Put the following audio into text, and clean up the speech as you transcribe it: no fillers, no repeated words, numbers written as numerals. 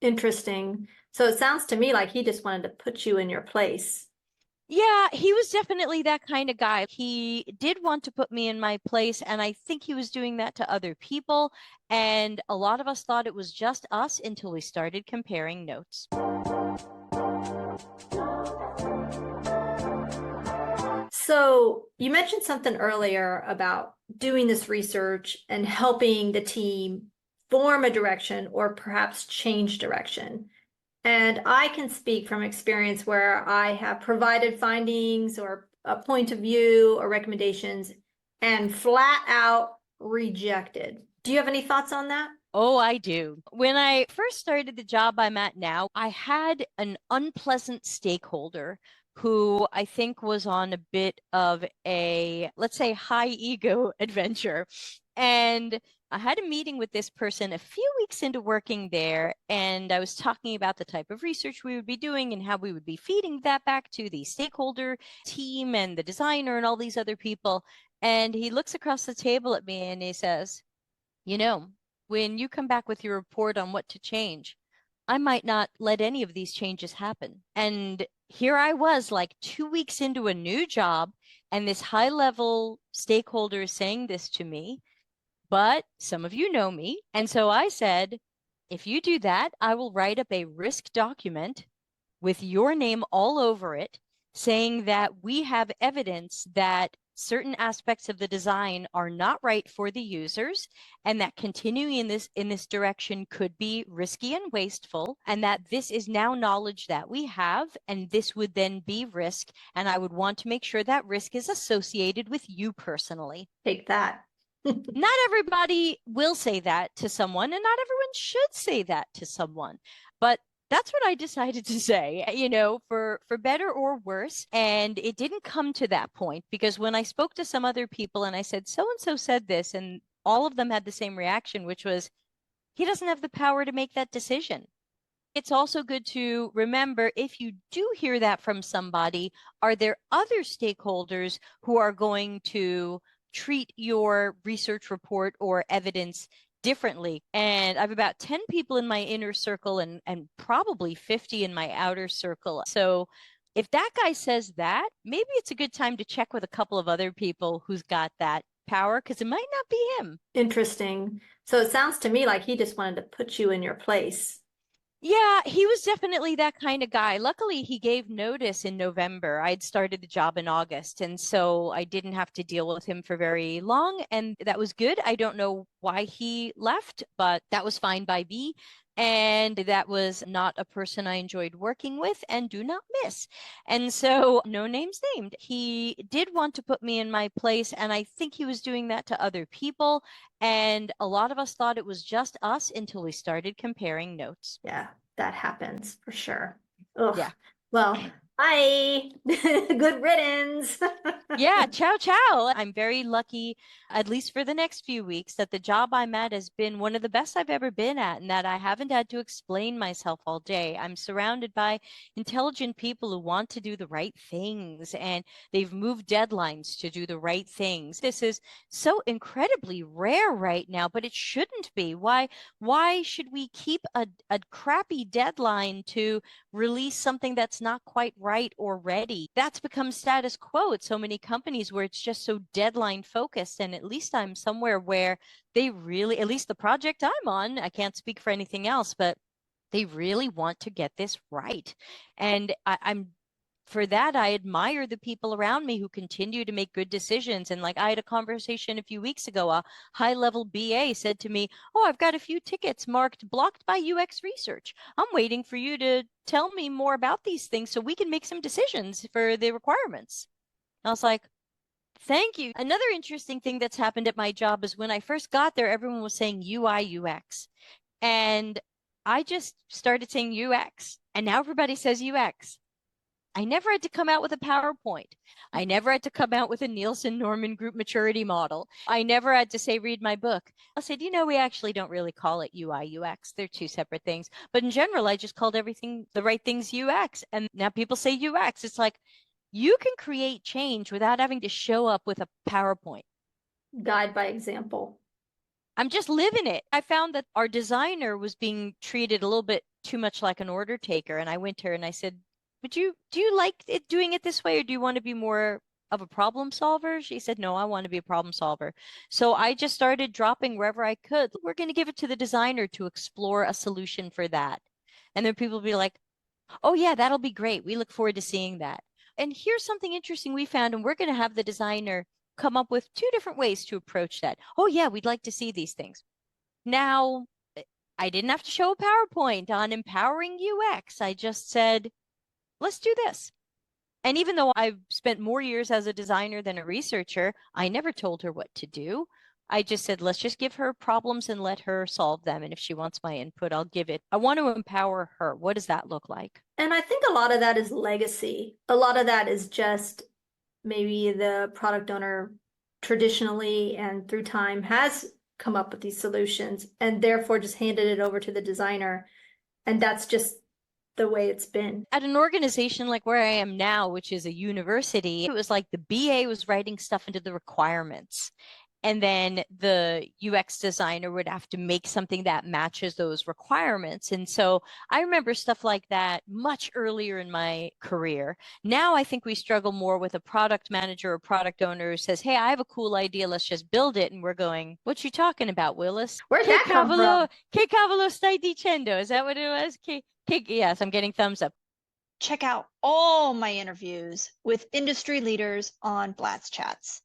Interesting. So it sounds to me like he just wanted to put you in your place. Yeah, he was definitely that kind of guy. He did want to put me in my place, and I think he was doing that to other people. And a lot of us thought it was just us until we started comparing notes. So you mentioned something earlier about doing this research and helping the team form a direction or perhaps change direction. And I can speak from experience where I have provided findings or a point of view or recommendations and flat out rejected. Do you have any thoughts on that? Oh, I do. When I first started the job I'm at now, I had an unpleasant stakeholder who I think was on a bit of a, let's say, high ego adventure. And I had a meeting with this person a few weeks into working there, and I was talking about the type of research we would be doing and how we would be feeding that back to the stakeholder team and the designer and all these other people. And he looks across the table at me and he says, you know, when you come back with your report on what to change, I might not let any of these changes happen. And here I was, like 2 weeks into a new job, and this high level stakeholder is saying this to me. But some of you know me. And so I said, if you do that, I will write up a risk document with your name all over it, saying that we have evidence that certain aspects of the design are not right for the users, and that continuing in this direction could be risky and wasteful, and that this is now knowledge that we have, and this would then be risk, and I would want to make sure that risk is associated with you personally. Take that. Not everybody will say that to someone, and not everyone should say that to someone. But that's what I decided to say, for better or worse. And it didn't come to that point because when I spoke to some other people and I said, so and so said this, and all of them had the same reaction, which was, he doesn't have the power to make that decision. It's also good to remember if you do hear that from somebody, are there other stakeholders who are going to treat your research report or evidence differently? And I have about 10 people in my inner circle and probably 50 in my outer circle. So if that guy says that, maybe it's a good time to check with a couple of other people who's got that power because it might not be him. Interesting. So it sounds to me like he just wanted to put you in your place. Yeah, he was definitely that kind of guy. Luckily, he gave notice in November. I'd started the job in August, and so I didn't have to deal with him for very long, and that was good. I don't know why he left, but that was fine by me. And that was not a person I enjoyed working with and do not miss. And so, no names named. He did want to put me in my place, and I think he was doing that to other people. And a lot of us thought it was just us until we started comparing notes. Yeah, that happens for sure. Ugh. Yeah. Well, bye. Good riddance. Yeah, ciao, ciao. I'm very lucky, at least for the next few weeks, that the job I'm at has been one of the best I've ever been at, and that I haven't had to explain myself all day. I'm surrounded by intelligent people who want to do the right things, and they've moved deadlines to do the right things. This is so incredibly rare right now, but it shouldn't be. Why should we keep a crappy deadline to release something that's not quite right or ready? That's become status quo at so many companies where it's just so deadline focused. And at least I'm somewhere where they really, at least the project I'm on, I can't speak for anything else, but they really want to get this right. And I'm for that, I admire the people around me who continue to make good decisions. And like I had a conversation a few weeks ago, a high level BA said to me, oh, I've got a few tickets marked blocked by UX research. I'm waiting for you to tell me more about these things so we can make some decisions for the requirements. And I was like, thank you. Another interesting thing that's happened at my job is when I first got there, everyone was saying UI, UX. And I just started saying UX. And now everybody says UX. I never had to come out with a PowerPoint. I never had to come out with a Nielsen Norman group maturity model. I never had to say, read my book. I said, we actually don't really call it UI, UX. They're two separate things. But in general, I just called everything the right things UX. And now people say UX. It's like you can create change without having to show up with a PowerPoint. Guide by example. I'm just living it. I found that our designer was being treated a little bit too much like an order taker. And I went to her and I said, do you like it doing it this way, or do you want to be more of a problem solver? She said, no, I want to be a problem solver. So I just started dropping wherever I could. We're going to give it to the designer to explore a solution for that. And then people will be like, oh yeah, that'll be great. We look forward to seeing that. And here's something interesting we found, and we're going to have the designer come up with two different ways to approach that. Oh yeah, we'd like to see these things. Now, I didn't have to show a PowerPoint on empowering UX. I just said, let's do this. And even though I've spent more years as a designer than a researcher, I never told her what to do. I just said, let's just give her problems and let her solve them. And if she wants my input, I'll give it. I want to empower her. What does that look like? And I think a lot of that is legacy. A lot of that is just maybe the product owner traditionally and through time has come up with these solutions and therefore just handed it over to the designer. And that's just the way it's been. At an organization like where I am now, which is a university, it was like the BA was writing stuff into the requirements. And then the UX designer would have to make something that matches those requirements. And so I remember stuff like that much earlier in my career. Now I think we struggle more with a product manager or product owner who says, hey, I have a cool idea. Let's just build it. And we're going, what you talking about, Willis? Where'd that come from? Che cavolo stai dicendo? Is that what it was? Yes, I'm getting thumbs up. Check out all my interviews with industry leaders on BlatzChatz.